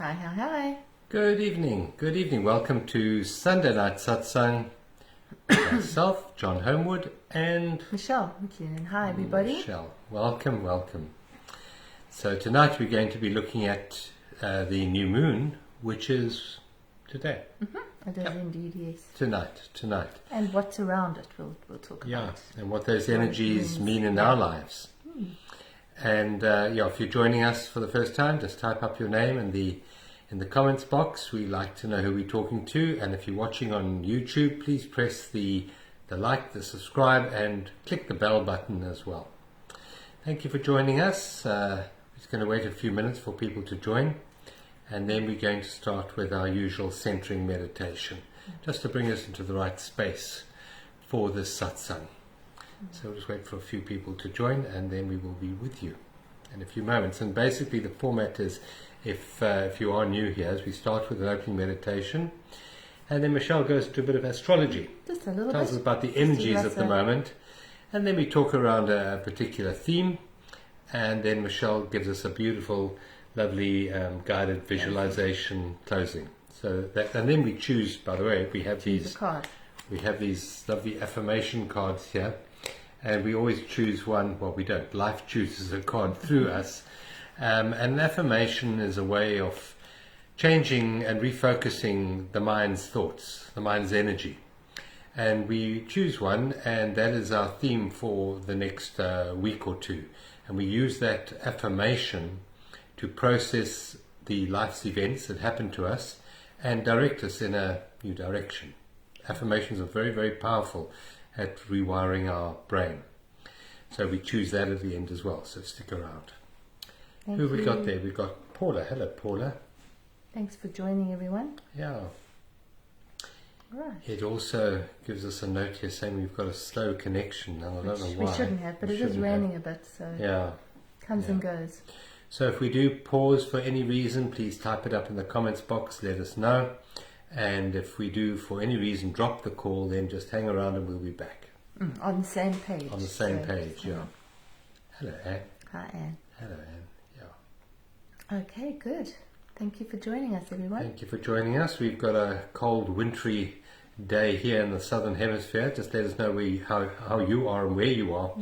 Hi, hi, hi. Good evening. Welcome to Sunday Night Satsang. Myself, John Homewood, and Michelle McClunan. Hi, everybody. Michelle. Welcome. So tonight we're going to be looking at the new moon, which is today. It is indeed, yes. Tonight. And what's around it, we'll talk Yeah, about. and what those energies mean in our lives. And if you're joining us for the first time, just type up your name in the comments box. We like to know who we're talking to, and if you're watching on YouTube, please press the like, the subscribe, and click the bell button as well. Thank you for joining us. We're just going to wait a few minutes for people to join, and then we're going to start with our usual centering meditation, just to bring us into the right space for this satsang. So we'll just wait for a few people to join, and then we will be with you in a few moments. And basically the format is, if you are new here, as we start with an opening meditation, and then Michelle goes to a bit of astrology. Just a little Tells bit. us about the energies at the moment, and then we talk around a particular theme, and then Michelle gives us a beautiful, lovely guided visualization closing. So that, and then we choose. By the way, we have these lovely affirmation cards here. And we always choose one, well, we don't. Life chooses a card through us. And an affirmation is a way of changing and refocusing the mind's thoughts, the mind's energy. And we choose one, and that is our theme for the next week or two. And we use that affirmation to process the life's events that happen to us and direct us in a new direction. Affirmations are very, very powerful at rewiring our brain. So we choose that at the end as well, so stick around. Thank Who have we you. got there? We've got Paula. Hello, Paula. Thanks for joining, everyone. Yeah. Right. It also gives us a note here saying we've got a slow connection, and I don't know why. We shouldn't have, but it is raining a bit, so Yeah. comes and goes. So if we do pause for any reason, please type it up in the comments box, let us know. And if we do, for any reason, drop the call, then just hang around and we'll be back. On the same page. On the same page, yeah. Hello, Anne. Hi, Anne. Hello, Anne. Yeah. Okay, good. Thank you for joining us, everyone. Thank you for joining us. We've got a cold, wintry day here in the southern hemisphere. Just let us know how you are and where you are.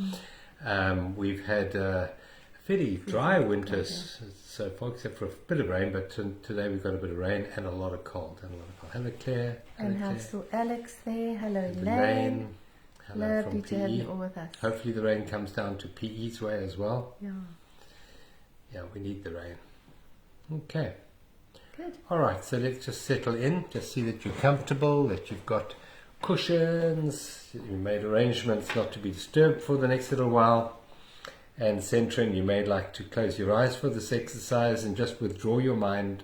We've had a fairly dry winter so far, except for a bit of rain, but today we've got a bit of rain and a lot of cold. Hello, Claire. And how's still Alex there? Hello, Elaine. Elaine. Hello Lovely from to have PE. you all with us. Hopefully the rain comes down to PE's way as well. Yeah. Yeah, we need the rain. Okay. Good. All right, so let's just settle in. Just see that you're comfortable, that you've got cushions, you made arrangements not to be disturbed for the next little while. And centering, you may like to close your eyes for this exercise and just withdraw your mind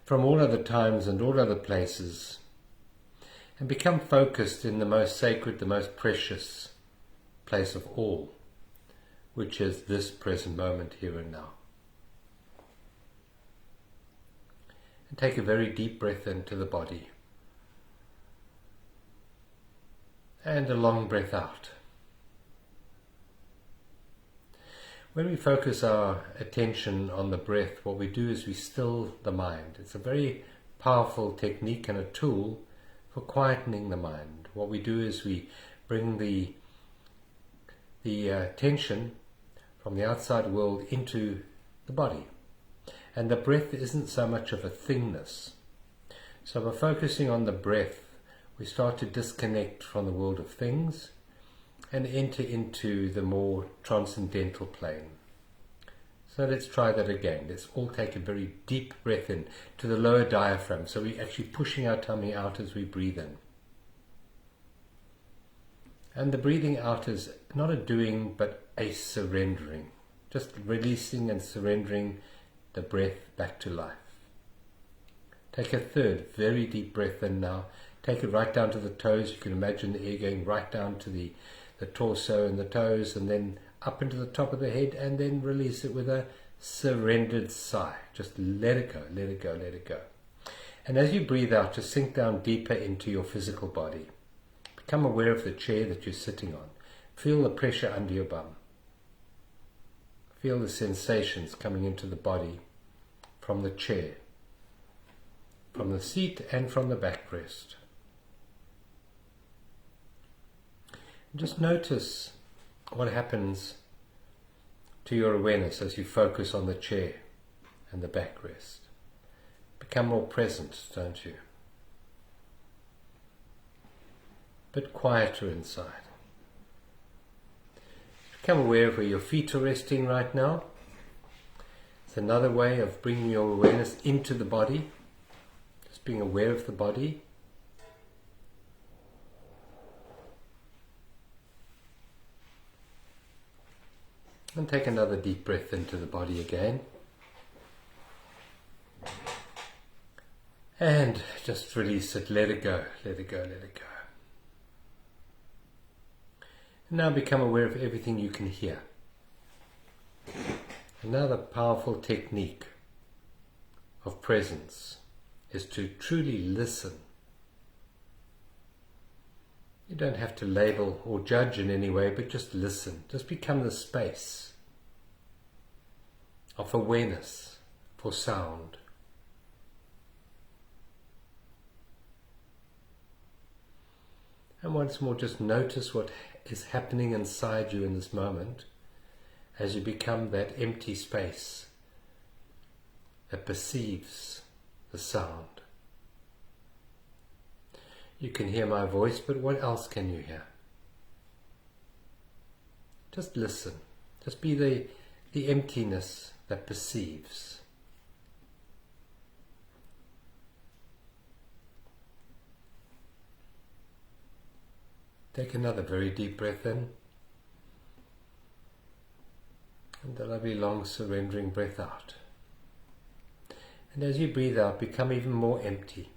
from all other times and all other places and become focused in the most sacred, the most precious place of all, which is this present moment here and now. And take a very deep breath into the body and a long breath out. When we focus our attention on the breath, what we do is we still the mind. It's a very powerful technique and a tool for quietening the mind. What we do is we bring the tension from the outside world into the body. And the breath isn't so much of a thingness. So by focusing on the breath, we start to disconnect from the world of things and enter into the more transcendental plane. So let's try that again. Let's all take a very deep breath in to the lower diaphragm. So we're actually pushing our tummy out as we breathe in. And the breathing out is not a doing, but a surrendering. Just releasing and surrendering the breath back to life. Take a third very deep breath in now. Take it right down to the toes. You can imagine the air going right down to the torso and the toes, and then up into the top of the head, and then release it with a surrendered sigh. Just let it go, let it go, let it go. And as you breathe out, just sink down deeper into your physical body. Become aware of the chair that you're sitting on. Feel the pressure under your bum. Feel the sensations coming into the body from the chair. from the seat and from the backrest. Just notice what happens to your awareness as you focus on the chair and the backrest. Become more present, don't you? But quieter inside. Become aware of where your feet are resting right now. It's another way of bringing your awareness into the body. Just being aware of the body. And take another deep breath into the body again. And just release it, let it go, let it go, let it go. And now become aware of everything you can hear. Another powerful technique of presence is to truly listen. You don't have to label or judge in any way, but just listen. Just become the space of awareness for sound. And once more, just notice what is happening inside you in this moment as you become that empty space that perceives the sound. You can hear my voice, but what else can you hear? Just listen. Just be the emptiness that perceives. Take another very deep breath in. And a lovely long surrendering breath out. And as you breathe out, become even more empty.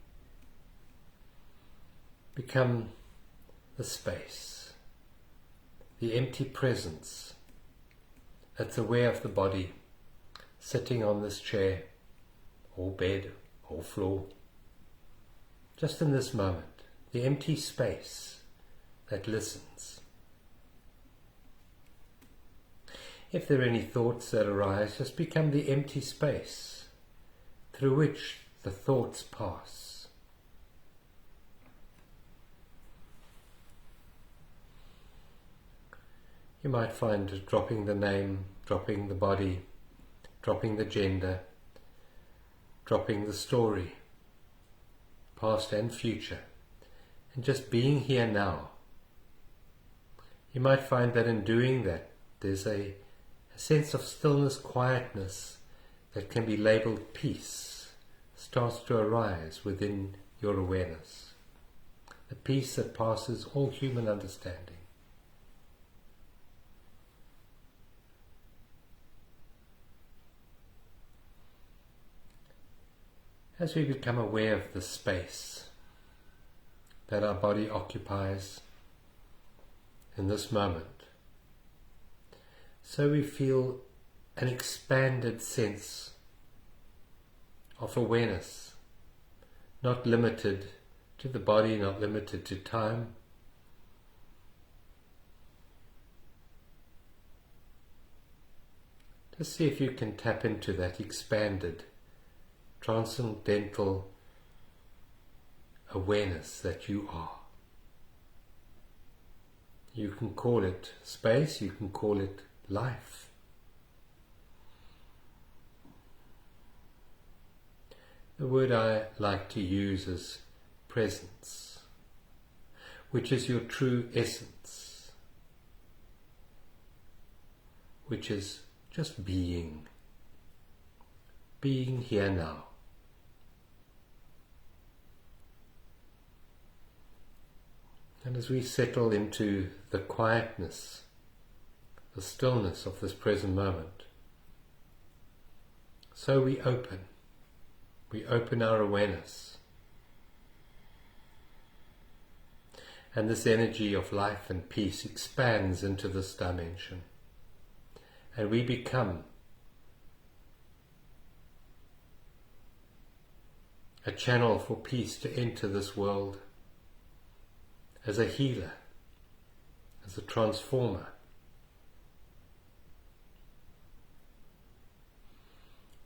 Become the space, the empty presence that's aware of the body sitting on this chair or bed or floor. Just in this moment, the empty space that listens. If there are any thoughts that arise, just become the empty space through which the thoughts pass. You might find dropping the name, dropping the body, dropping the gender, dropping the story, past and future, and just being here now. You might find that in doing that, there's a sense of stillness, quietness that can be labeled peace, starts to arise within your awareness. The peace that passes all human understanding. As we become aware of the space that our body occupies in this moment, so we feel an expanded sense of awareness, not limited to the body, not limited to time. Just see if you can tap into that expanded, transcendental awareness that you are. You can call it space, you can call it life. The word I like to use is presence, which is your true essence, which is just being here now. And as we settle into the quietness, the stillness of this present moment, so we open our awareness. And this energy of life and peace expands into this dimension. And we become a channel for peace to enter this world as a healer, as a transformer.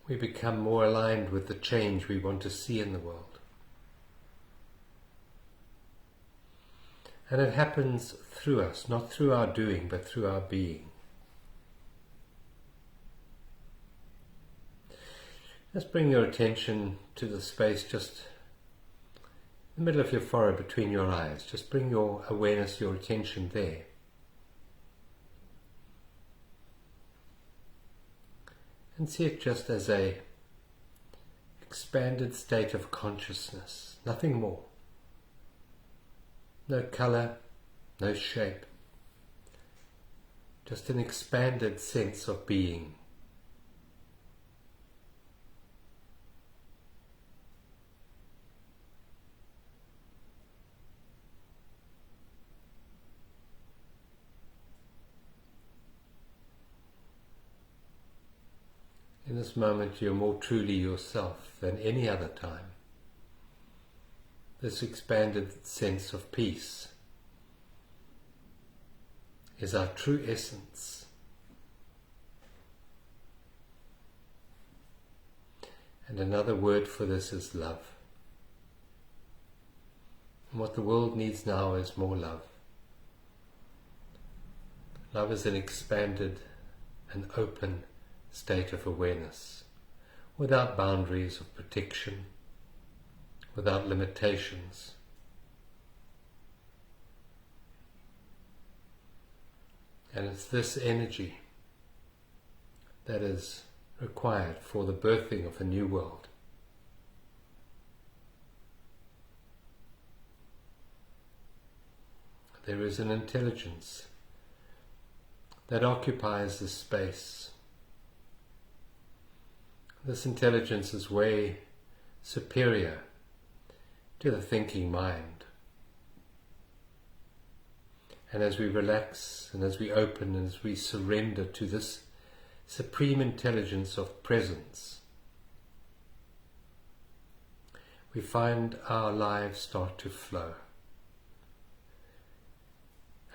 We become more aligned with the change we want to see in the world. And it happens through us, not through our doing, but through our being. Just bring your attention to the space just in the middle of your forehead, between your eyes. Just bring your awareness, your attention there. And see it just as a expanded state of consciousness, nothing more. No color, no shape. Just an expanded sense of being. In this moment, you're more truly yourself than any other time. This expanded sense of peace is our true essence. And another word for this is love. And what the world needs now is more love. Love is an expanded and open state of awareness, without boundaries of protection, without limitations. And it's this energy that is required for the birthing of a new world. There is an intelligence that occupies this space. This intelligence is way superior to the thinking mind. And as we relax and as we open and as we surrender to this supreme intelligence of presence, we find our lives start to flow.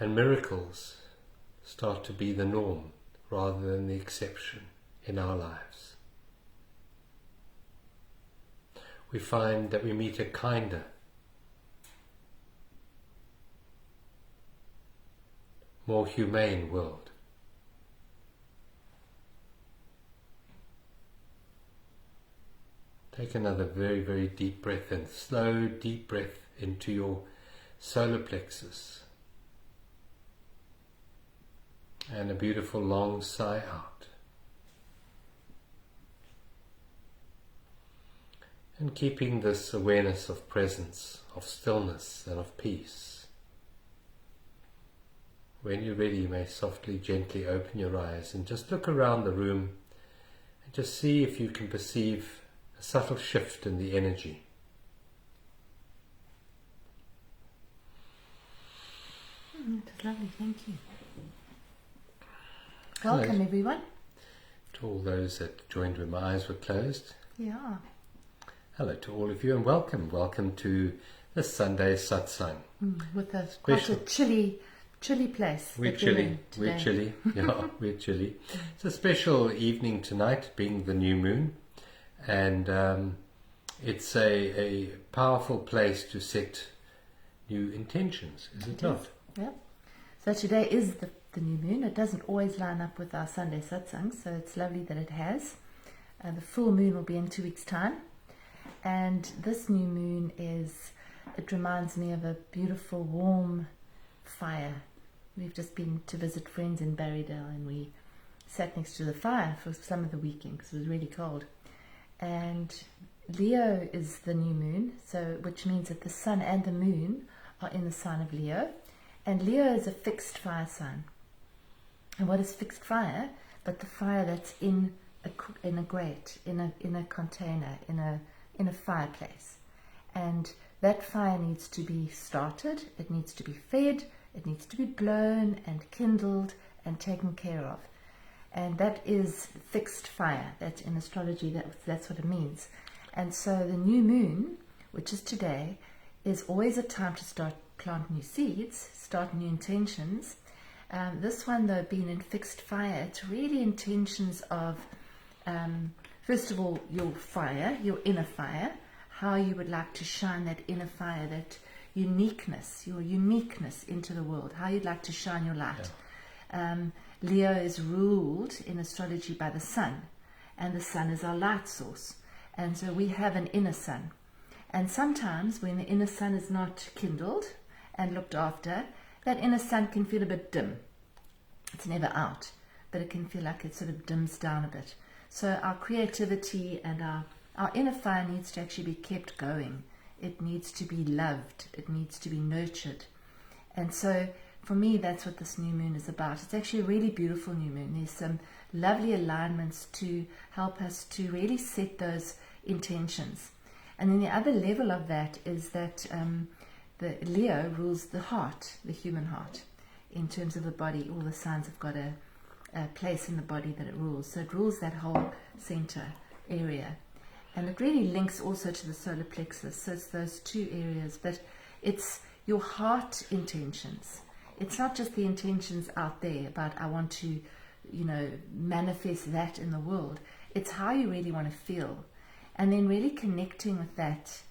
And miracles start to be the norm rather than the exception in our lives. We find that we meet a kinder, more humane world. Take another very, very deep breath in. Slow, deep breath into your solar plexus. And a beautiful long sigh out. And keeping this awareness of presence, of stillness and of peace. When you're ready, you may softly, gently open your eyes and just look around the room and just see if you can perceive a subtle shift in the energy. That's lovely, thank you. Welcome, everyone. To all those that joined when my eyes were closed. Yeah. Hello to all of you and welcome. Welcome to this Sunday Satsang. With quite a chilly place. We're chilly. Yeah, we're chilly. It's a special evening tonight, being the new moon. And it's a powerful place to set new intentions, is it not? Yeah. So today is the new moon. It doesn't always line up with our Sunday Satsang, so it's lovely that it has. The full moon will be in 2 weeks' time. And this new moon it reminds me of a beautiful warm fire. We've just been to visit friends in Barrydale and we sat next to the fire for some of the weekend because it was really cold. And Leo is the new moon, which means that the sun and the moon are in the sign of Leo. And Leo is a fixed fire sign. And what is fixed fire? But the fire that's in a grate, in a container, in a fireplace. And that fire needs to be started, it needs to be fed, it needs to be blown and kindled and taken care of. And that is fixed fire. That in astrology, that's what it means. And so the new moon, which is today, is always a time to plant new seeds, start new intentions. This one, though, being in fixed fire, it's really intentions of, first of all, your fire, your inner fire, how you would like to shine that inner fire that uniqueness, your uniqueness into the world, how you'd like to shine your light. Leo is ruled in astrology by the sun, and the sun is our light source. And so we have an inner sun. And sometimes when the inner sun is not kindled and looked after, that inner sun can feel a bit dim. It's never out, but it can feel like it sort of dims down a bit. So our creativity and our inner fire needs to actually be kept going. It needs to be loved. It needs to be nurtured. And so for me, that's what this new moon is about. It's actually a really beautiful new moon. There's some lovely alignments to help us to really set those intentions. And then the other level of that is that the Leo rules the heart, the human heart. In terms of the body, all the signs have got a place in the body that it rules. So it rules that whole center area. And it really links also to the solar plexus. So it's those two areas. But it's your heart intentions. It's not just the intentions out there about I want to, manifest that in the world. It's how you really want to feel. And then really connecting with that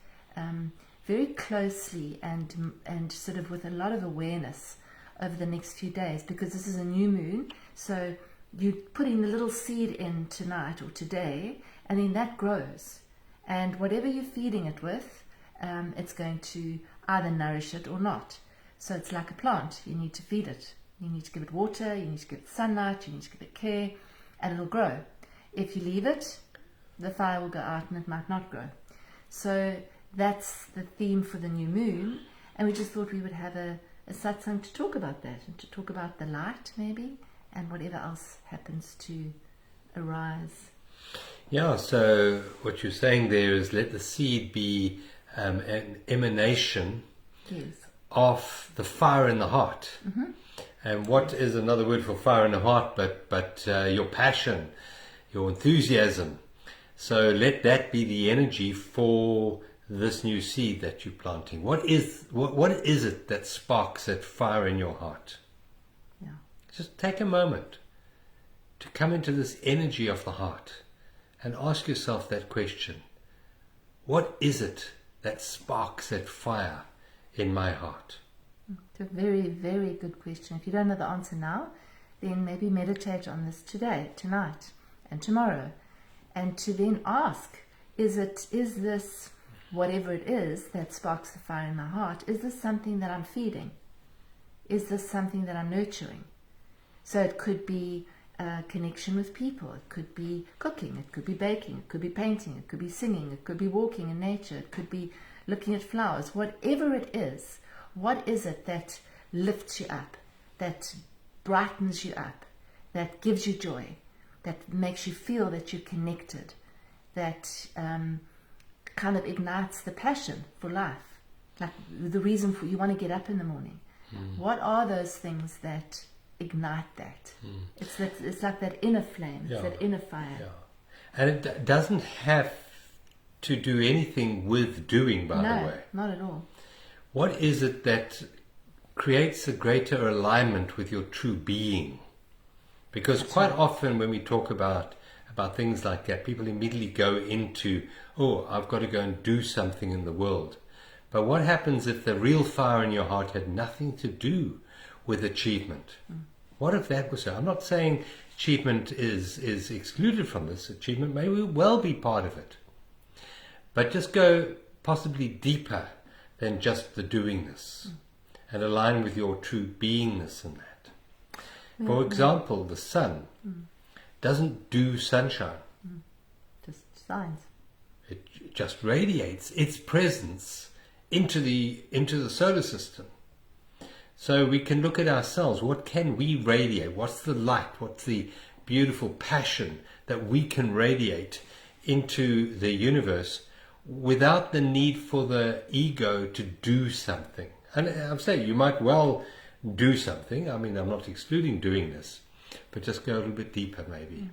very closely and sort of with a lot of awareness over the next few days, because this is a new moon. So you're putting the little seed in tonight or today, and then that grows. And whatever you're feeding it with, it's going to either nourish it or not. So it's like a plant. You need to feed it. You need to give it water, you need to give it sunlight, you need to give it care, and it'll grow. If you leave it, the fire will go out and it might not grow. So that's the theme for the new moon. And we just thought we would have a satsang to talk about that, and to talk about the light maybe, and whatever else happens to arise. Yeah, so what you're saying there is let the seed be an emanation of the fire in the heart. Mm-hmm. And what is another word for fire in the heart but your passion, your enthusiasm. So let that be the energy for this new seed that you're planting. What is it that sparks that fire in your heart? Yeah. Just take a moment to come into this energy of the heart and ask yourself that question. What is it that sparks that fire in my heart? It's a very, very good question. If you don't know the answer now, then maybe meditate on this today, tonight, and tomorrow. And to then ask, is this, whatever it is that sparks the fire in my heart, is this something that I'm feeding? Is this something that I'm nurturing? So it could be a connection with people, it could be cooking, it could be baking, it could be painting, it could be singing, it could be walking in nature, it could be looking at flowers. Whatever it is, what is it that lifts you up, that brightens you up, that gives you joy, that makes you feel that you're connected, that kind of ignites the passion for life, like the reason for you want to get up in the morning. What are those things that ignite that? It's like that inner flame, it's that inner fire. Yeah. And it doesn't have to do anything with doing, by the way. No, not at all. What is it that creates a greater alignment with your true being? Because That's quite right. often when we talk about things like that, people immediately go into, I've got to go and do something in the world. But what happens if the real fire in your heart had nothing to do with achievement? What if that was so? I'm not saying achievement is excluded from this. Achievement may well be part of it. But just go possibly deeper than just the doingness and align with your true beingness in that. For example, the sun doesn't do sunshine. Just signs. It just radiates its presence into the solar system. So we can look at ourselves. What can we radiate? What's the light? What's the beautiful passion that we can radiate into the universe without the need for the ego to do something? And I'm saying you might well do something. I mean, I'm not excluding doing this, but just go a little bit deeper maybe.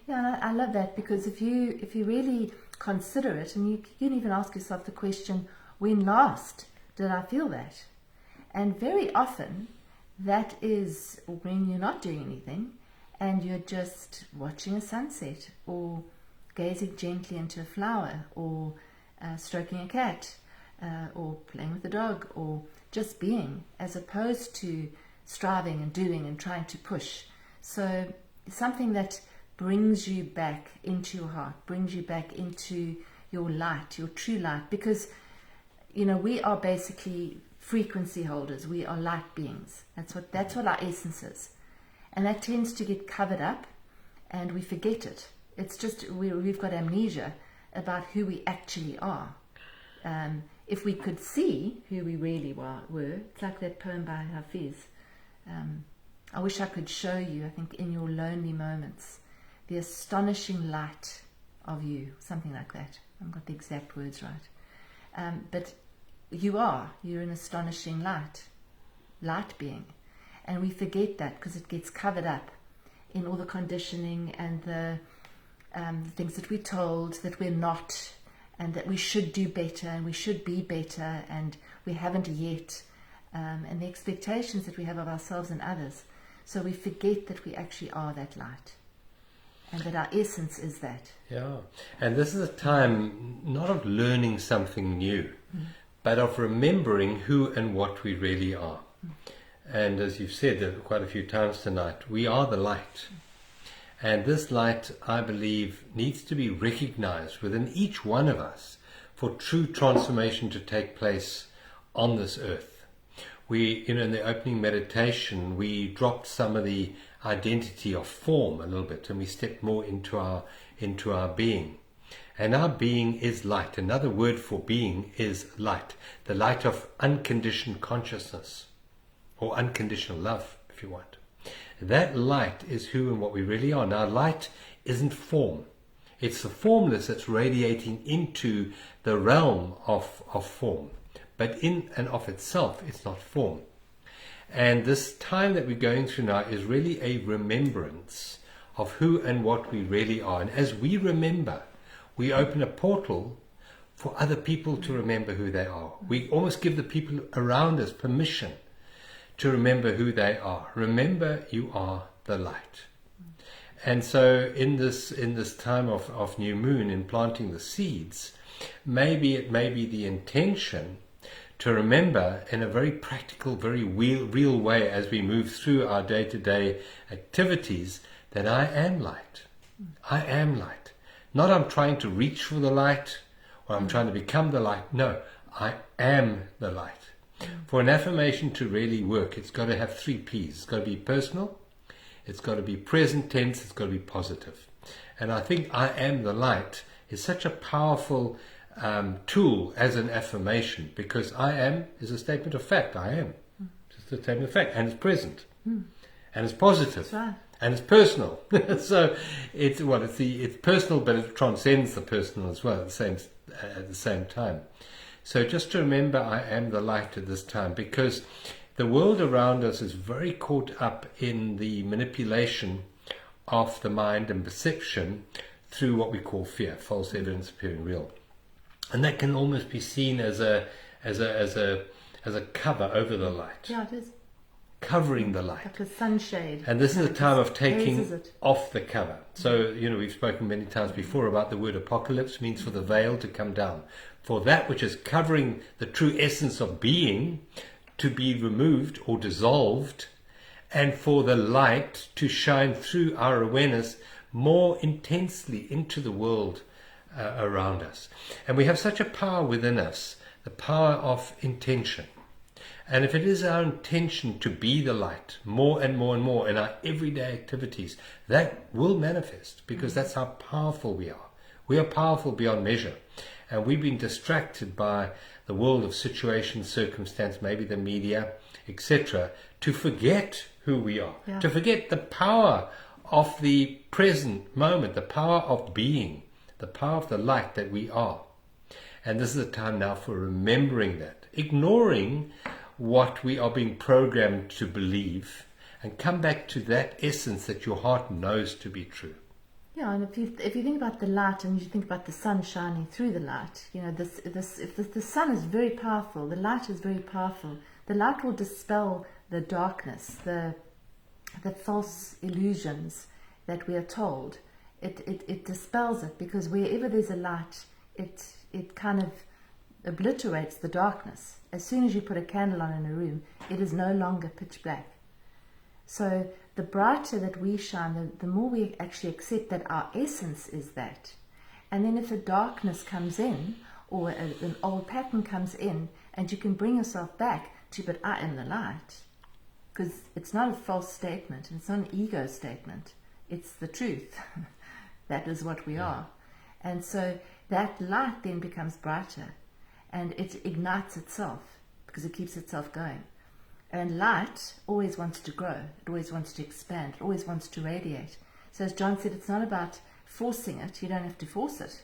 Yeah, and I love that, because if you really consider it, and you can even ask yourself the question, when last did I feel that? And very often that is when you're not doing anything and you're just watching a sunset, or gazing gently into a flower, or stroking a cat. or playing with the dog, or just being, as opposed to striving and doing and trying to push. So something that brings you back into your heart, brings you back into your light, your true light, because we are basically frequency holders. We are light beings. That's what our essence is, and that tends to get covered up, and we forget it. It's just we've got amnesia about who we actually are. If we could see who we really were, it's like that poem by Hafiz. I wish I could show you, I think, in your lonely moments, the astonishing light of you, something like that. I haven't got the exact words right. But you're an astonishing light being. And we forget that because it gets covered up in all the conditioning and the things that we're told that we're not, and that we should do better and we should be better and we haven't yet, and the expectations that we have of ourselves and others. So we forget that we actually are that light, and that our essence is that. Yeah, and this is a time not of learning something new, but of remembering who and what we really are. And as you've said quite a few times tonight, we are the light. And this light, I believe, needs to be recognized within each one of us for true transformation to take place on this earth. In the opening meditation, we dropped some of the identity of form a little bit, and we stepped more into our being. And our being is light. Another word for being is light. The light of unconditioned consciousness, or unconditional love, if you want. That light is who and what we really are. Now, light isn't form. It's the formless that's radiating into the realm of form. But in and of itself, it's not form. And this time that we're going through now is really a remembrance of who and what we really are. And as we remember, we open a portal for other people to remember who they are. We almost give the people around us permission to remember who they are. Remember, you are the light. And so in this time of new moon, in planting the seeds, maybe it may be the intention to remember in a very practical, very real way as we move through our day-to-day activities that I am light. I am light. Not I'm trying to reach for the light or I'm trying to become the light. No, I am the light. For an affirmation to really work, it's got to have 3 P's. It's got to be personal, it's got to be present tense, it's got to be positive. And I think I am the light is such a powerful tool as an affirmation, because I am is a statement of fact. I am. It's a statement of fact, and it's present, and it's positive, Right. and it's personal. So it's personal, but it transcends the personal as well at the same time. So just to remember, I am the light at this time, because the world around us is very caught up in the manipulation of the mind and perception through what we call fear, false evidence appearing real, and that can almost be seen as a cover over the light. Yeah, it is. Covering the light. Like a sunshade. And this is a time of taking it. off the cover. So, we've spoken many times before about the word apocalypse means for the veil to come down. For that which is covering the true essence of being to be removed or dissolved, and for the light to shine through our awareness more intensely into the world around us. And we have such a power within us, the power of intention. And if it is our intention to be the light more and more and more in our everyday activities, that will manifest, because that's how powerful we are. We are powerful beyond measure. And we've been distracted by the world of situation, circumstance, maybe the media, etc., to forget who we are, to forget the power of the present moment, the power of being, the power of the light that we are. And this is a time now for remembering that, ignoring what we are being programmed to believe, and come back to that essence that your heart knows to be true. Yeah, and if you think about the light and you think about the sun shining through the light, if the sun is very powerful, the light is very powerful. The light will dispel the darkness, the false illusions that we are told. It dispels it, because wherever there's a light, it kind of obliterates the darkness. As soon as you put a candle on in a room, it is no longer pitch black. So the brighter that we shine, the more we actually accept that our essence is that. And then if a darkness comes in, or an old pattern comes in, and you can bring yourself back to, but I am the light. Because it's not a false statement, it's not an ego statement, it's the truth. That is what we are. And so that light then becomes brighter, and it ignites itself, because it keeps itself going. And light always wants to grow, it always wants to expand, it always wants to radiate. So as John said, it's not about forcing it, you don't have to force it.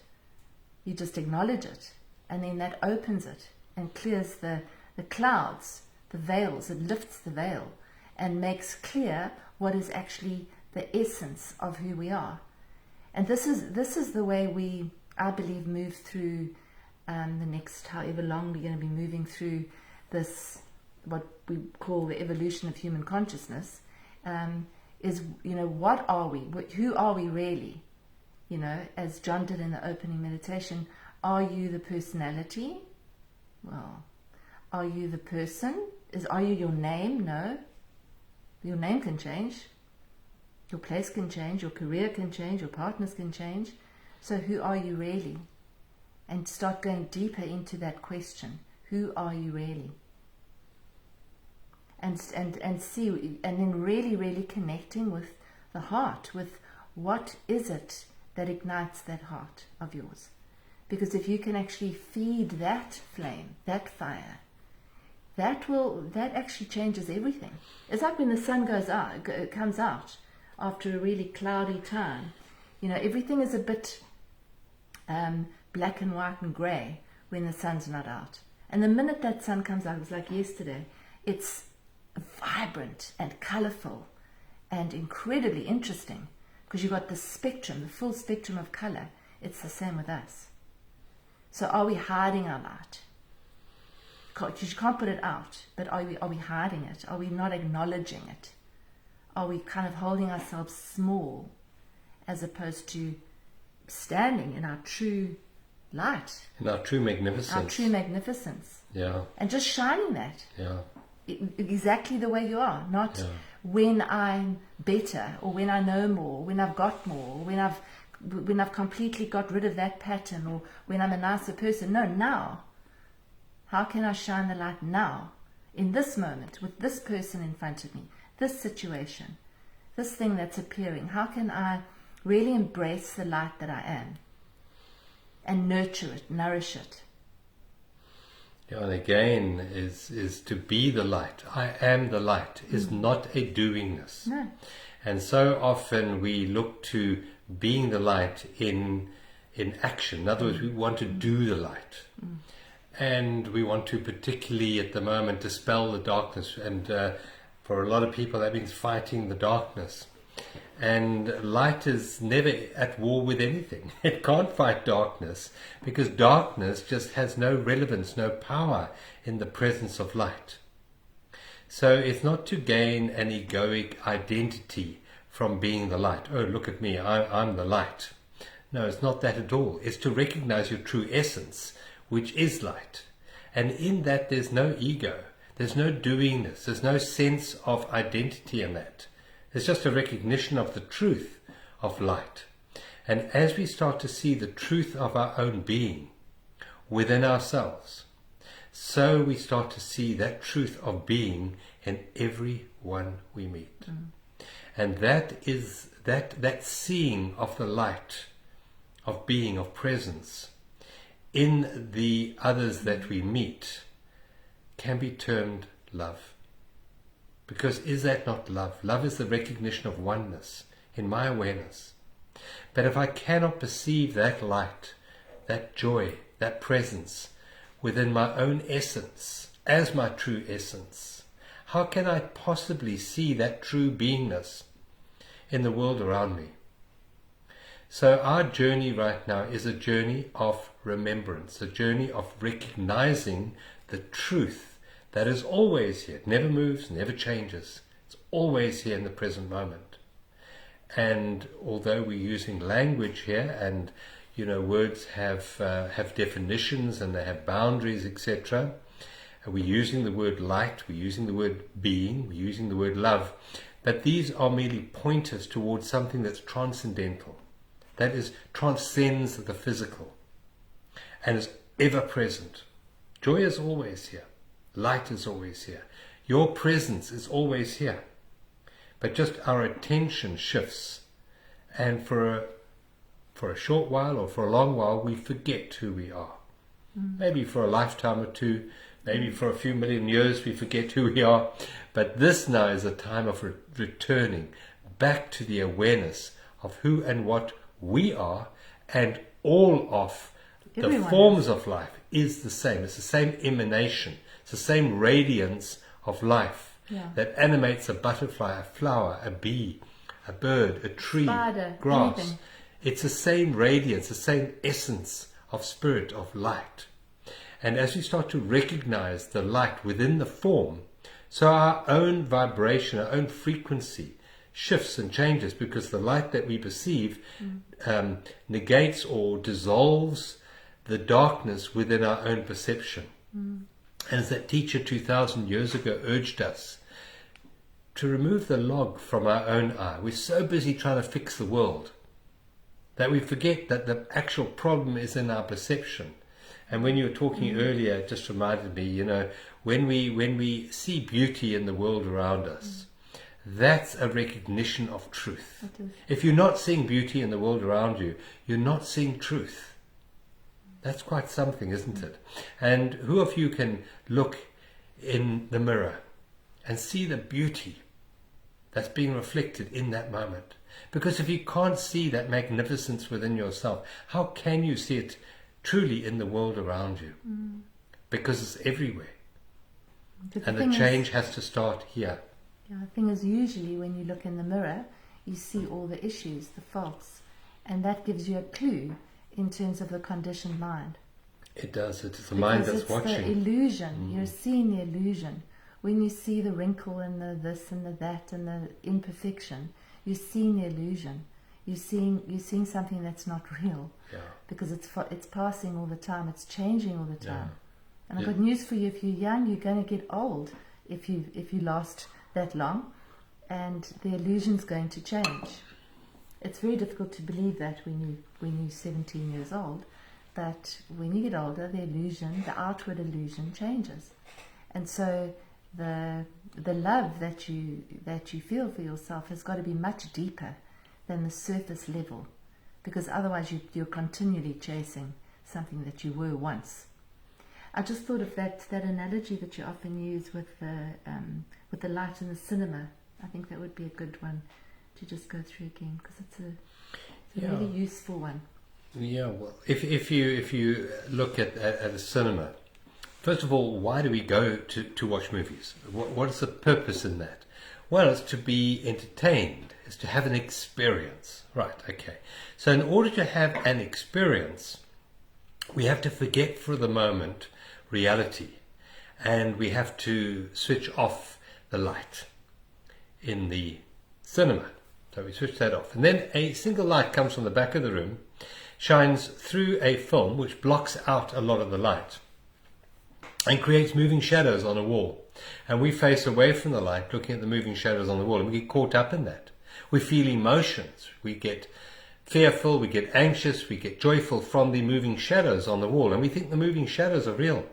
You just acknowledge it, and then that opens it and clears the clouds, the veils, it lifts the veil and makes clear what is actually the essence of who we are. And this is the way we, I believe, move through the next however long we're going to be moving through this, what we call the evolution of human consciousness, is, what are we? Who are we really? As John did in the opening meditation, are you the personality? Well, are you the person? Are you your name? No. Your name can change. Your place can change. Your career can change. Your partners can change. So who are you really? And start going deeper into that question. Who are you really? And see, and then really, really connecting with the heart, with what is it that ignites that heart of yours. Because if you can actually feed that flame, that fire, that actually changes everything. It's like when the sun comes out after a really cloudy time. Everything is a bit black and white and grey when the sun's not out. And the minute that sun comes out, it was like yesterday, it's vibrant and colourful and incredibly interesting, because you've got the spectrum, the full spectrum of colour. It's the same with us. So are we hiding our light? You can't put it out, but are we hiding it? Are we not acknowledging it? Are we kind of holding ourselves small as opposed to standing in our true light? In our true magnificence. Our true magnificence. Yeah. And just shining that. Yeah. Exactly the way you are, not when I'm better, or when I know more, or when I've got more, or when I've completely got rid of that pattern, or when I'm a nicer person. No, now. How can I shine the light now, in this moment, with this person in front of me, this situation, this thing that's appearing? How can I really embrace the light that I am and nurture it, nourish it? Yeah, and again, is to be the light. I am the light is not a doingness. No. And so often we look to being the light in action. In other words, we want to do the light. And we want to, particularly at the moment, dispel the darkness. And for a lot of people, that means fighting the darkness. And light is never at war with anything. It can't fight darkness, because darkness just has no relevance, no power in the presence of light. So it's not to gain an egoic identity from being the light. Oh, look at me, I'm the light. No, it's not that at all. It's to recognize your true essence, which is light. And in that, there's no ego. There's no doingness. There's no sense of identity in that. It's just a recognition of the truth of light. And as we start to see the truth of our own being within ourselves, so we start to see that truth of being in everyone we meet. And that is that seeing of the light, of being, of presence in the others that we meet can be termed love. Because is that not love? Love is the recognition of oneness in my awareness. But if I cannot perceive that light, that joy, that presence within my own essence, as my true essence, how can I possibly see that true beingness in the world around me? So our journey right now is a journey of remembrance, a journey of recognizing the truth that is always here. It never moves, never changes. It's always here in the present moment. And although we're using language here and words have definitions and they have boundaries, etc. We're using the word light, we're using the word being, we're using the word love, but these are merely pointers towards something that's transcendental, that is, transcends the physical and is ever present. Joy is always here. Light is always here. Your presence is always here. But just our attention shifts, and for a short while or for a long while we forget who we are. Maybe for a lifetime or two, maybe for a few million years we forget who we are. But this now is a time of returning back to the awareness of who and what we are, and all of the forms of life is the same. It's the same emanation. It's the same radiance of life that animates a butterfly, a flower, a bee, a bird, a tree, spider, grass. anything. It's the same radiance, the same essence of spirit, of light. And as we start to recognize the light within the form, so our own vibration, our own frequency shifts and changes, because the light that we perceive negates or dissolves the darkness within our own perception. And as that teacher 2,000 years ago urged us to remove the log from our own eye. We're so busy trying to fix the world that we forget that the actual problem is in our perception. And when you were talking earlier, it just reminded me, when we see beauty in the world around us, that's a recognition of truth. If you're not seeing beauty in the world around you, you're not seeing truth. That's quite something, isn't it? And who of you can look in the mirror and see the beauty that's being reflected in that moment? Because if you can't see that magnificence within yourself, how can you see it truly in the world around you? Because it's everywhere. And the change has to start here. Yeah, the thing is, usually when you look in the mirror, you see all the issues, the faults, and that gives you a clue in terms of the conditioned mind. It does. It's the mind that's watching. It's the illusion. You're seeing the illusion. When you see the wrinkle and the this and the that and the imperfection, you're seeing the illusion. You're seeing something that's not real. Yeah. Because it's passing all the time. It's changing all the time. Yeah. And I've got news for you. If you're young, you're going to get old if you last that long, and the illusion's going to change. It's very difficult to believe that when you're 17 years old, but when you get older, the illusion, the outward illusion, changes, and so the love that you feel for yourself has got to be much deeper than the surface level, because otherwise you're continually chasing something that you were once. I just thought of that analogy that you often use with the light in the cinema. I think that would be a good one to just go through again, because it's a really useful one. Yeah, well, if you look at a cinema, first of all, why do we go to watch movies? What is the purpose in that? Well, it's to be entertained. It's to have an experience. Right, okay. So in order to have an experience, we have to forget for the moment reality, and we have to switch off the light in the cinema. So we switch that off, and then a single light comes from the back of the room, shines through a film which blocks out a lot of the light and creates moving shadows on a wall. And we face away from the light, looking at the moving shadows on the wall, and we get caught up in that. We feel emotions. We get fearful, we get anxious, we get joyful from the moving shadows on the wall, and we think the moving shadows are real.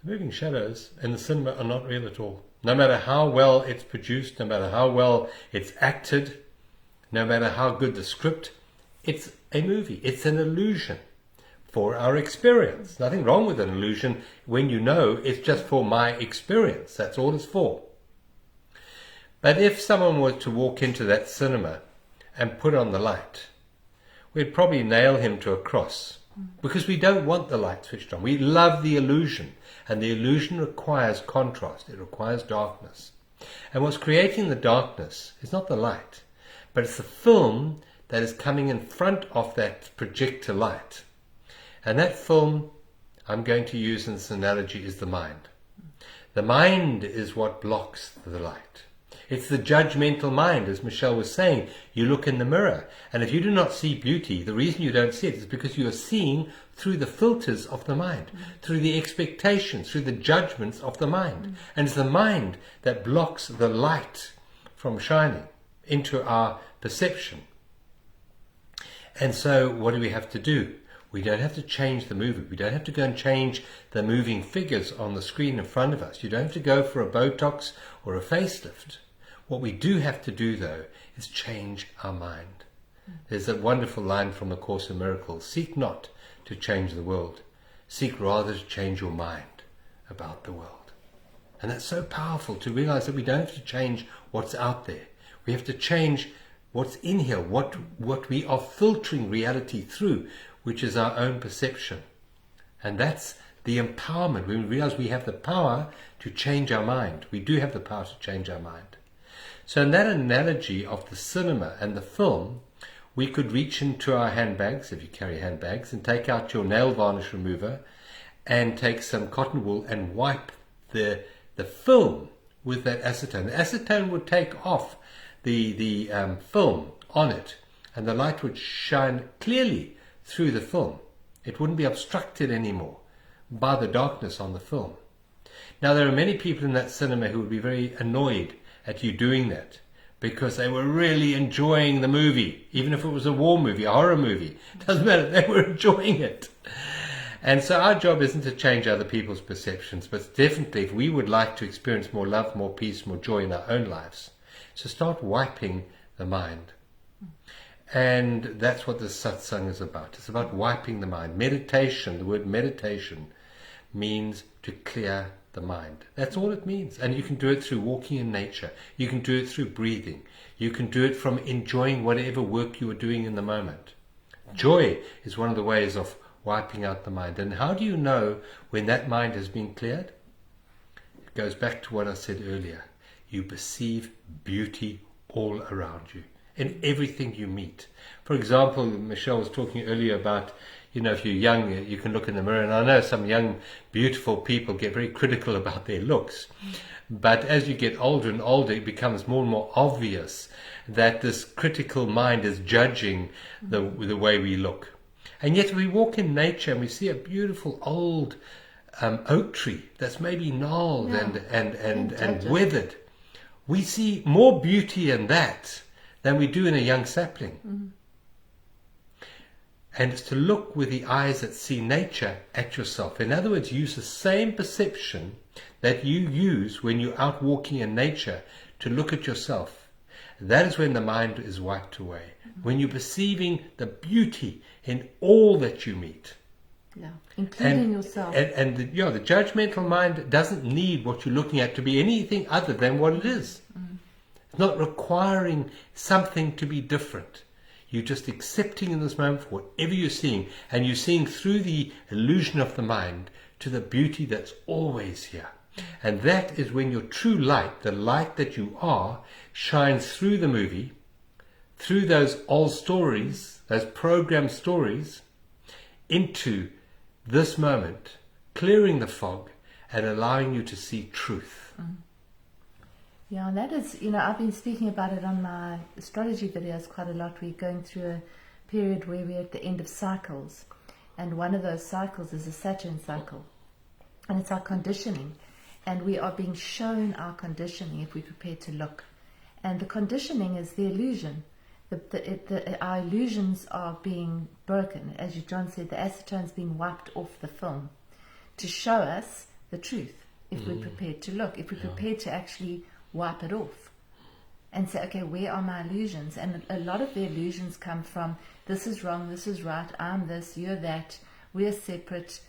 The moving shadows in the cinema are not real at all. No matter how well it's produced, no matter how well it's acted, no matter how good the script, it's a movie. It's an illusion for our experience. Nothing wrong with an illusion when you know it's just for my experience. That's all it's for. But if someone were to walk into that cinema and put on the light, we'd probably nail him to a cross, because we don't want the light switched on. We love the illusion, and the illusion requires contrast. It requires darkness. And what's creating the darkness is not the light, but it's the film that is coming in front of that projector light. And that film, I'm going to use in this analogy, is the mind. The mind is what blocks the light. It's the judgmental mind, as Michelle was saying. You look in the mirror, and if you do not see beauty, the reason you don't see it is because you are seeing through the filters of the mind, through the expectations, through the judgments of the mind. And it's the mind that blocks the light from shining into our perception. And so what do we have to do? We don't have to change the movie. We don't have to go and change the moving figures on the screen in front of us. You don't have to go for a Botox or a facelift. What we do have to do, though, is change our mind. There's a wonderful line from the Course in Miracles: seek not to change the world. Seek rather to change your mind about the world. And that's so powerful, to realize that we don't have to change what's out there. We have to change what's in here, what we are filtering reality through, which is our own perception. And that's the empowerment. When we realize we have the power to change our mind. We do have the power to change our mind. So in that analogy of the cinema and the film, we could reach into our handbags, if you carry handbags, and take out your nail varnish remover and take some cotton wool and wipe the film with that acetone. The acetone would take off the film on it, and the light would shine clearly through the film. It wouldn't be obstructed anymore by the darkness on the film. Now, there are many people in that cinema who would be very annoyed at you doing that, because they were really enjoying the movie, even if it was a war movie, a horror movie. Doesn't matter, they were enjoying it. And so our job isn't to change other people's perceptions, but definitely, if we would like to experience more love, more peace, more joy in our own lives, so start wiping the mind. And that's what the Satsang is about. It's about wiping the mind. Meditation, the word meditation, means to clear the mind. That's all it means. And you can do it through walking in nature. You can do it through breathing. You can do it from enjoying whatever work you are doing in the moment. Joy is one of the ways of wiping out the mind. And how do you know when that mind has been cleared? It goes back to what I said earlier. You perceive beauty all around you, in everything you meet. For example, Michelle was talking earlier about, if you're young, you can look in the mirror. And I know some young, beautiful people get very critical about their looks. But as you get older and older, it becomes more and more obvious that this critical mind is judging the way we look. And yet we walk in nature and we see a beautiful old oak tree that's maybe gnarled and weathered. We see more beauty in that than we do in a young sapling. Mm-hmm. And it's to look with the eyes that see nature at yourself. In other words, use the same perception that you use when you're out walking in nature to look at yourself. That is when the mind is wiped away. Mm-hmm. When you're perceiving the beauty in all that you meet. Yeah, including yourself. And the judgmental mind doesn't need what you're looking at to be anything other than what it is. Mm-hmm. It's not requiring something to be different. You're just accepting in this moment for whatever you're seeing, and you're seeing through the illusion of the mind to the beauty that's always here. And that is when your true light, the light that you are, shines through the movie, through those old stories, those programmed stories, into this moment, clearing the fog and allowing you to see truth. Mm. Yeah, and that is, I've been speaking about it on my astrology videos quite a lot. We're going through a period where we're at the end of cycles. And one of those cycles is a Saturn cycle. And it's our conditioning. And we are being shown our conditioning if we're prepared to look. And the conditioning is the illusion. Our illusions are being broken. As John said, the acetone's being wiped off the film to show us the truth if we're prepared to look, if we're prepared to actually wipe it off and say, okay, where are my illusions? And a lot of the illusions come from, this is wrong, this is right, I'm this, you're that, we're separate,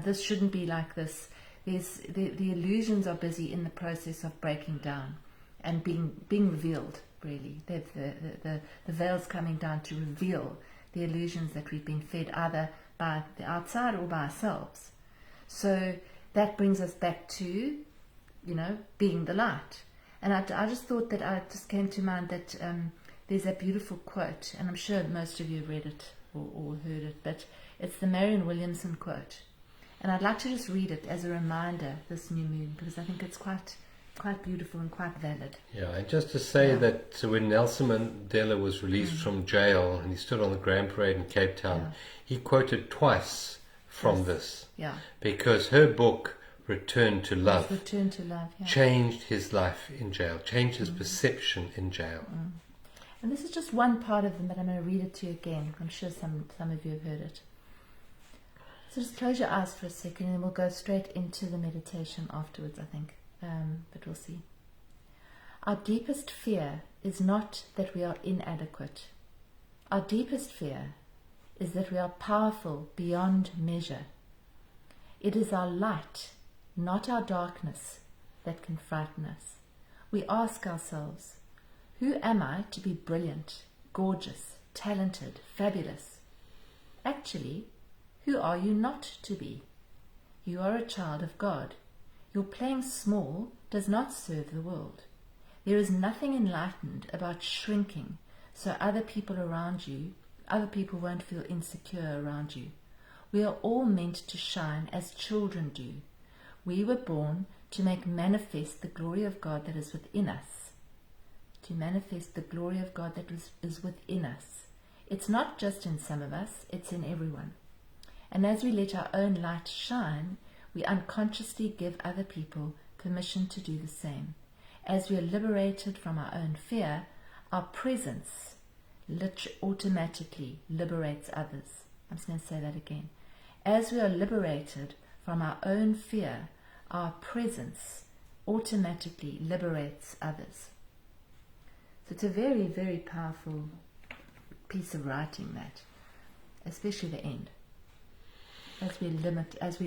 this shouldn't be like this. The illusions are busy in the process of breaking down and being revealed, really. The veil's coming down to reveal the illusions that we've been fed either by the outside or by ourselves. So that brings us back to, being the light. And I just thought that it just came to mind that there's a beautiful quote, and I'm sure most of you have read it or heard it, but it's the Marianne Williamson quote. And I'd like to just read it as a reminder this new moon, because I think it's quite quite beautiful and quite valid. Yeah, and just to say that when Nelson Mandela was released from jail and he stood on the Grand Parade in Cape Town, he quoted twice from this. Yeah. Because her book, Return to Love, changed his life in jail, changed his perception in jail. And this is just one part of them, but I'm going to read it to you again. I'm sure some of you have heard it. So just close your eyes for a second and then we'll go straight into the meditation afterwards, I think. But we'll see. Our deepest fear is not that we are inadequate. Our deepest fear is that we are powerful beyond measure. It is our light, not our darkness, that can frighten us. We ask ourselves, who am I to be brilliant, gorgeous, talented, fabulous? Actually, who are you not to be? You are a child of God. Your playing small does not serve the world. There is nothing enlightened about shrinking so other people won't feel insecure around you. We are all meant to shine as children do. We were born to make manifest the glory of God that is within us. To manifest the glory of God that is within us. It's not just in some of us, it's in everyone. And as we let our own light shine, we unconsciously give other people permission to do the same. As we are liberated from our own fear, our presence automatically liberates others. I'm just going to say that again. As we are liberated from our own fear, our presence automatically liberates others. So it's a very, very powerful piece of writing, that, especially the end. As we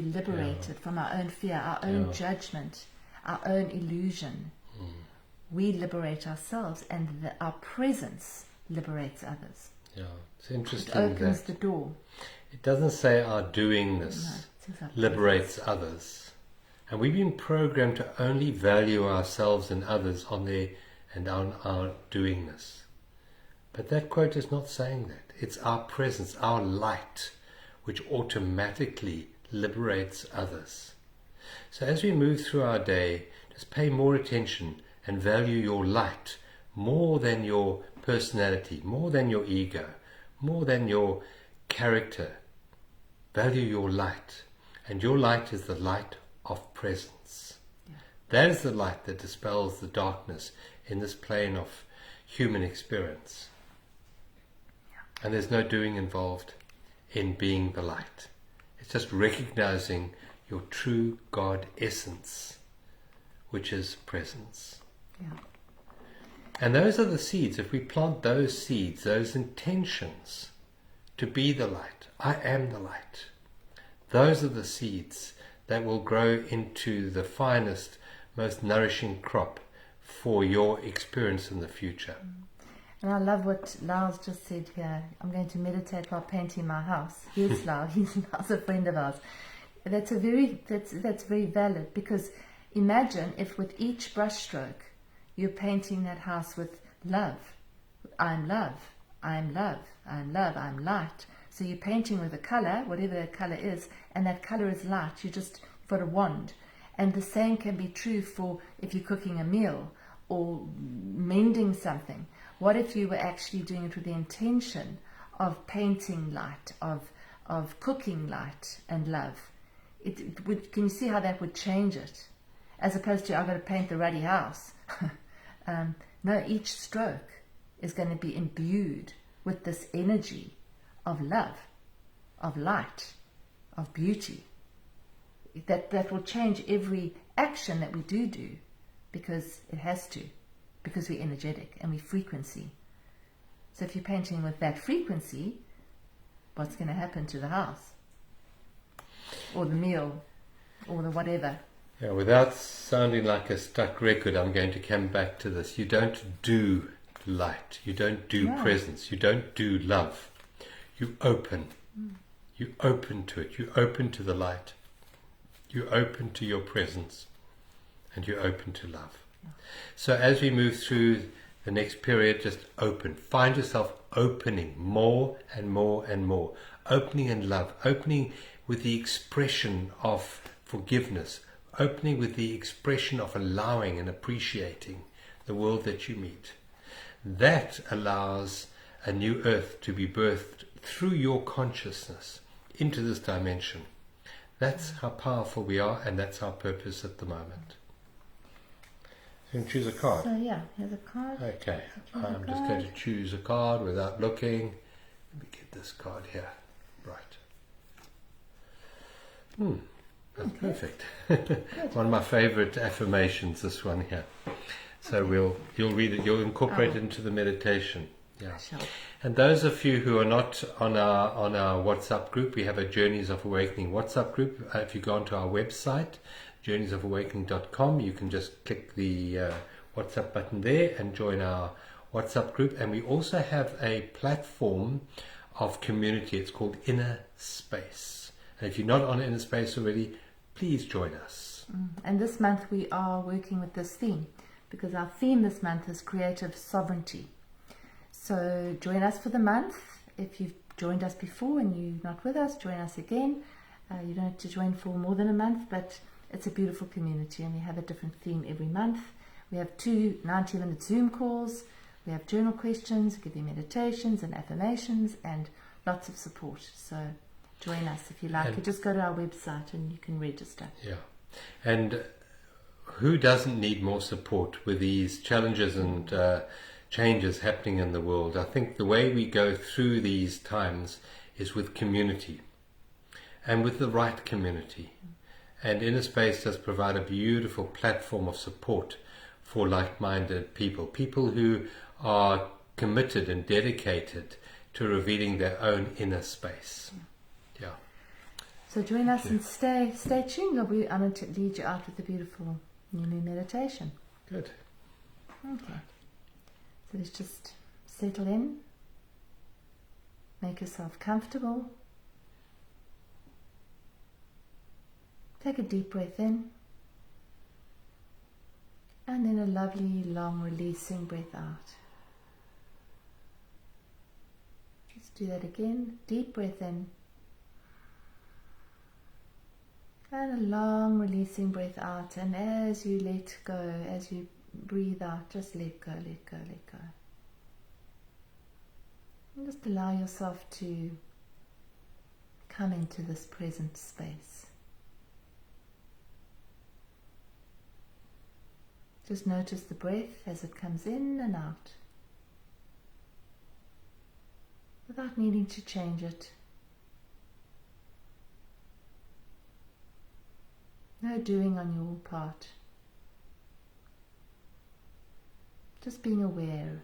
liberated from our own fear, our own judgment, our own illusion, we liberate ourselves, and our presence liberates others. Yeah, it's interesting. It opens the door. It doesn't say our doingness liberates others. And we've been programmed to only value ourselves and others on our doingness. But that quote is not saying that. It's our presence, our light, which automatically liberates others. So as we move through our day, just pay more attention and value your light more than your personality, more than your ego, more than your character. Value your light. And your light is the light of presence. Yeah. That is the light that dispels the darkness in this plane of human experience. Yeah. And there's no doing involved in being the light. It's just recognizing your true God essence, which is presence. Yeah. And those are the seeds. If we plant those seeds, those intentions to be the light, I am the light, those are the seeds that will grow into the finest, most nourishing crop for your experience in the future. And I love what Lao's just said here. I'm going to meditate while painting my house. Yes, Lao, Lao's a friend of ours. That's very valid, because imagine if with each brushstroke you're painting that house with love. I'm love, I'm love, I'm love, I'm light. So you're painting with a color, whatever that color is, and that color is light. You've got a wand. And the same can be true for if you're cooking a meal or mending something. What if you were actually doing it with the intention of painting light, of cooking light and love? Can you see how that would change it? As opposed to, I've got to paint the ruddy house. No, each stroke is going to be imbued with this energy of love, of light, of beauty. That will change every action that we do, because it has to, because we're energetic and we frequency. So if you're painting with that frequency, what's going to happen to the house? Or the meal, or the whatever. Yeah, without sounding like a stuck record, I'm going to come back to this. You don't do light. You don't do presence. You don't do love. You open. You open to it. You open to the light. You open to your presence. And you open to love. So as we move through the next period, just open. Find yourself opening more and more and more. Opening in love. Opening with the expression of forgiveness. opening with the expression of allowing and appreciating the world that you meet. That allows a new earth to be birthed through your consciousness into this dimension. That's how powerful we are, and that's our purpose at the moment. You can choose a card. So yeah, here's a card. Okay, I'm just going to choose a card without looking. Let me get this card here. Right. That's perfect. One of my favorite affirmations, this one here. So you'll read it, you'll incorporate it into the meditation. Yeah. Sure. And those of you who are not on our WhatsApp group, we have a Journeys of Awakening WhatsApp group. If you go onto our website, journeysofawakening.com, you can just click the WhatsApp button there and join our WhatsApp group. And we also have a platform of community. It's called Inner Space. And if you're not on Inner Space already, please join us. And this month we are working with this theme, because our theme this month is creative sovereignty. So join us for the month. If you've joined us before and you're not with us, join us again. You don't have to join for more than a month, but it's a beautiful community, and we have a different theme every month. We have 2 90-minute Zoom calls. We have journal questions, we give you meditations and affirmations, and lots of support. So join us if you like. You just go to our website and you can register. Yeah. And who doesn't need more support with these challenges and changes happening in the world? I think the way we go through these times is with community, and with the right community. And Inner Space does provide a beautiful platform of support for like-minded people who are committed and dedicated to revealing their own inner space. Yeah. So join us and stay tuned. I'm going to lead you out with a beautiful new moon meditation. Good. Okay. So let's just settle in. Make yourself comfortable. Take a deep breath in. And then a lovely, long, releasing breath out. Let's do that again. Deep breath in. And a long, releasing breath out. And as you let go, as you breathe out, just let go, let go, let go. And just allow yourself to come into this present space. Just notice the breath as it comes in and out, without needing to change it. No doing on your part. Just being aware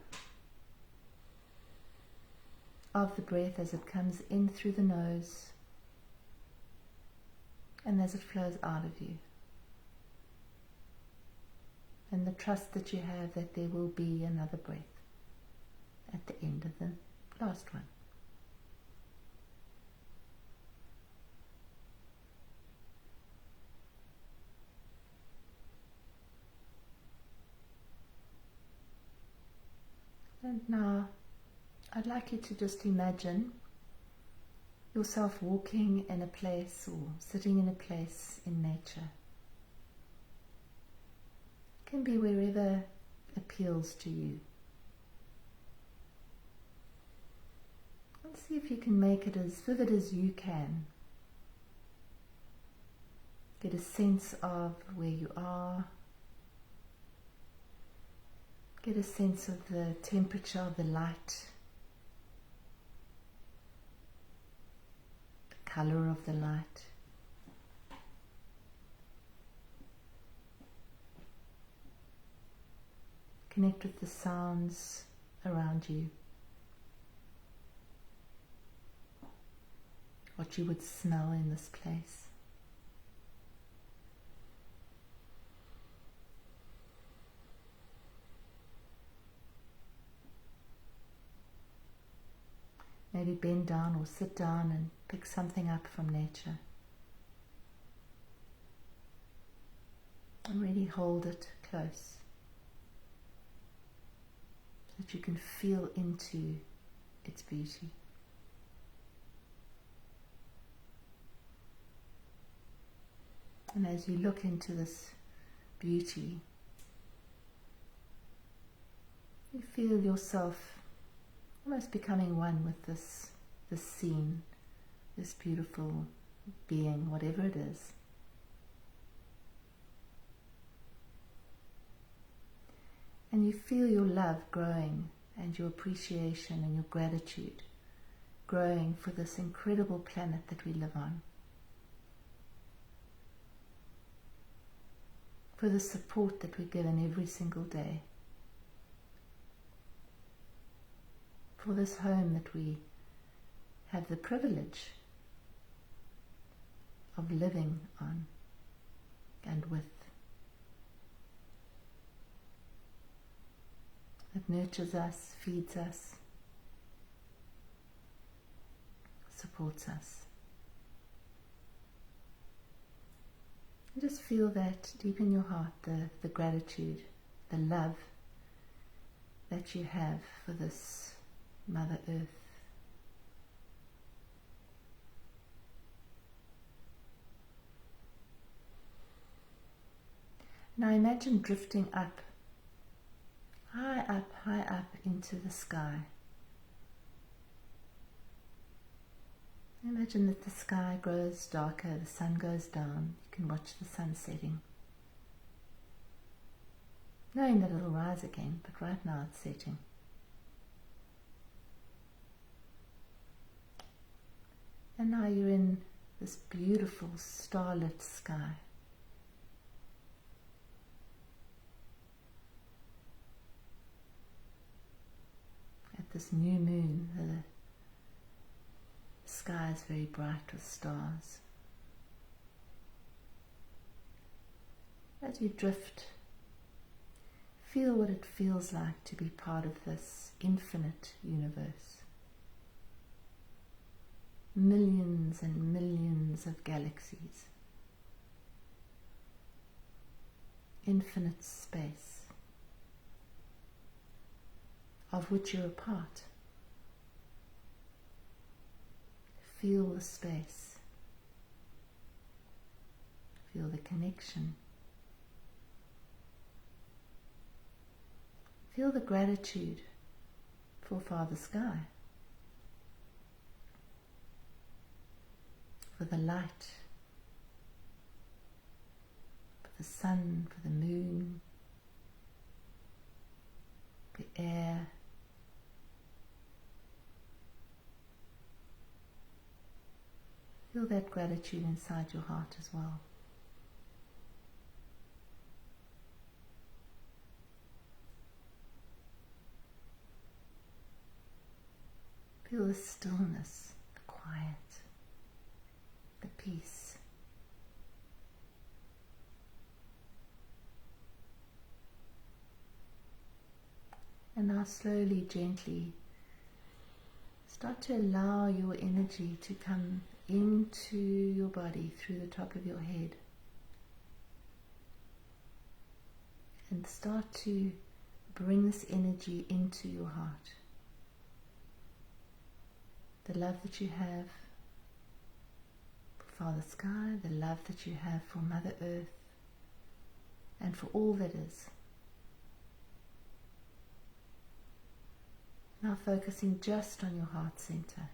of the breath as it comes in through the nose and as it flows out of you. And the trust that you have that there will be another breath at the end of the last one. And now I'd like you to just imagine yourself walking in a place or sitting in a place in nature. Can be wherever appeals to you. And see if you can make it as vivid as you can. Get a sense of where you are. Get a sense of the temperature of the light, the color of the light. Connect with the sounds around you. What you would smell in this place. Maybe bend down or sit down and pick something up from nature. And really hold it close, so that you can feel into its beauty. And as you look into this beauty, you feel yourself almost becoming one with this scene, this beautiful being, whatever it is. And you feel your love growing, and your appreciation and your gratitude growing for this incredible planet that we live on. For the support that we're given every single day. For this home that we have the privilege of living on and with. That nurtures us, feeds us, supports us. You just feel that deep in your heart, the gratitude, the love that you have for this Mother Earth. Now imagine drifting up, high up into the sky. Imagine that the sky grows darker, the sun goes down, you can watch the sun setting. Knowing that it'll rise again, but right now it's setting. And now you're in this beautiful starlit sky. At this new moon, the sky is very bright with stars. As you drift, feel what it feels like to be part of this infinite universe. Millions and millions of galaxies. Infinite space, of which you're a part. Feel the space. Feel the connection. Feel the gratitude for Father Sky, for the light, for the sun, for the moon, the air. Feel that gratitude inside your heart as well. Feel the stillness, the quiet, the peace. And now slowly, gently, start to allow your energy to come into your body through the top of your head. And start to bring this energy into your heart. The love that you have for Father Sky, the love that you have for Mother Earth, and for all that is. Now focusing just on your heart center.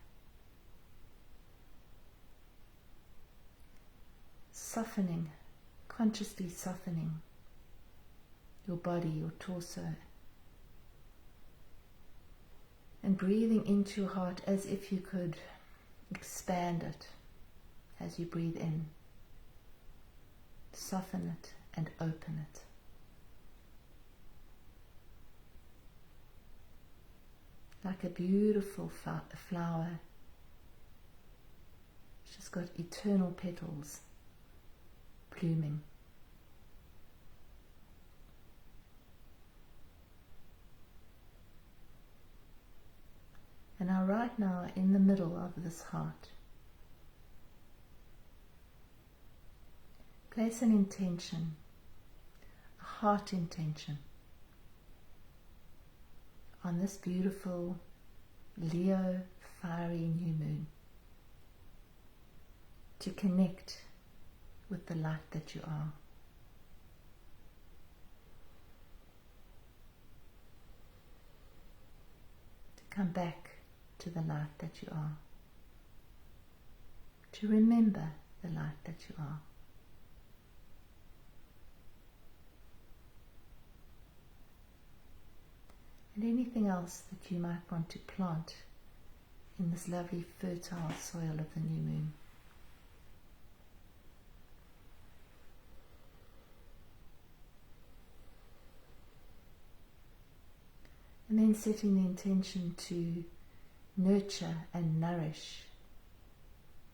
Softening, consciously softening your body, your torso. And breathing into your heart as if you could expand it as you breathe in. Soften it and open it. Like a beautiful flower. It's just got eternal petals blooming. And now right now in the middle of this heart, place an intention, a heart intention, on this beautiful Leo fiery new moon to connect with the light that you are. To come back to the light that you are. To remember the light that you are. And anything else that you might want to plant in this lovely fertile soil of the new moon. And then setting the intention to nurture and nourish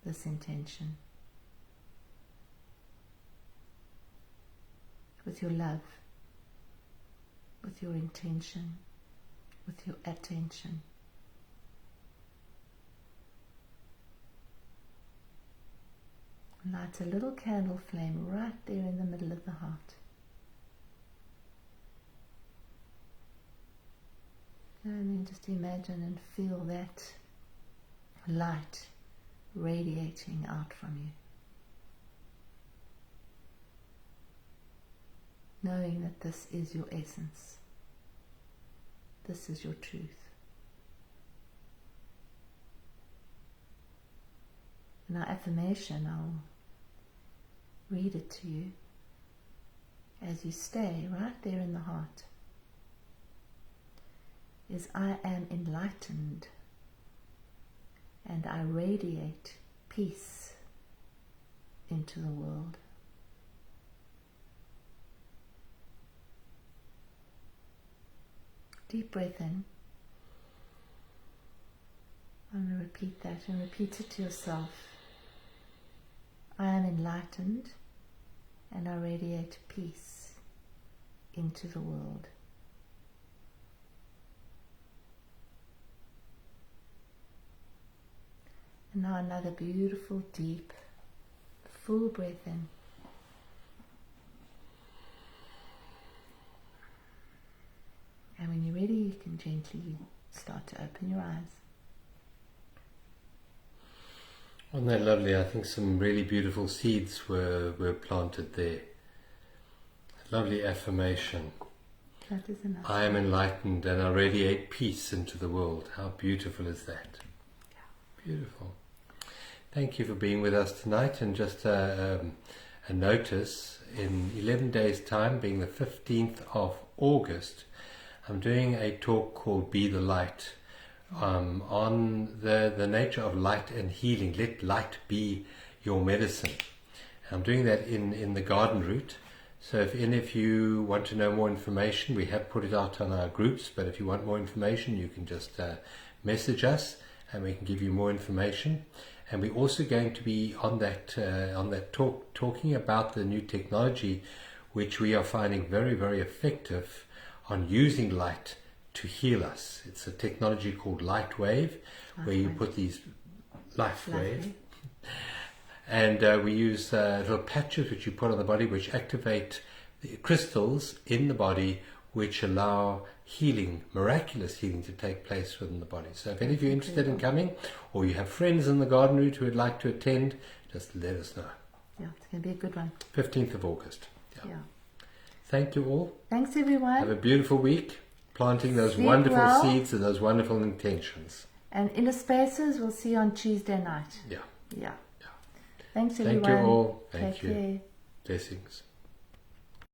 this intention with your love, with your intention, with your attention. Light a little candle flame right there in the middle of the heart. And then just imagine and feel that light radiating out from you. Knowing that this is your essence. This is your truth. In our affirmation, I'll read it to you as you stay right there in the heart. Is I am enlightened and I radiate peace into the world. Deep breath in. I'm going to repeat that and repeat it to yourself. I am enlightened and I radiate peace into the world. And now another beautiful, deep, full breath in. And when you're ready, you can gently start to open your eyes. Wasn't that lovely? I think some really beautiful seeds were planted there. Lovely affirmation. That is enough. I am enlightened and I radiate peace into the world. How beautiful is that? Yeah. Beautiful. Thank you for being with us tonight. And just a notice, in 11 days' time, being the 15th of August, I'm doing a talk called Be the Light, on the nature of light and healing. Let light be your medicine. I'm doing that in the garden route. So if any of you want to know more information, we have put it out on our groups, but if you want more information, you can just message us and we can give you more information. And we're also going to be on that talk talking about the new technology, which we are finding very, very effective on using light to heal us. It's a technology called light wave, where you put these light wave, and we use little patches which you put on the body, which activate the crystals in the body, which allow healing, miraculous healing, to take place within the body. So if any of you are interested in coming, or you have friends in the garden route who would like to attend, just let us know. Yeah, it's going to be a good one. 15th of August. Yeah. Thank you all. Thanks, everyone. Have a beautiful week, planting those wonderful seeds and those wonderful intentions. And Inner Spaces, we'll see you on Tuesday night. Yeah. Thanks, everyone. Thank you all. Thank Take you. care. Blessings.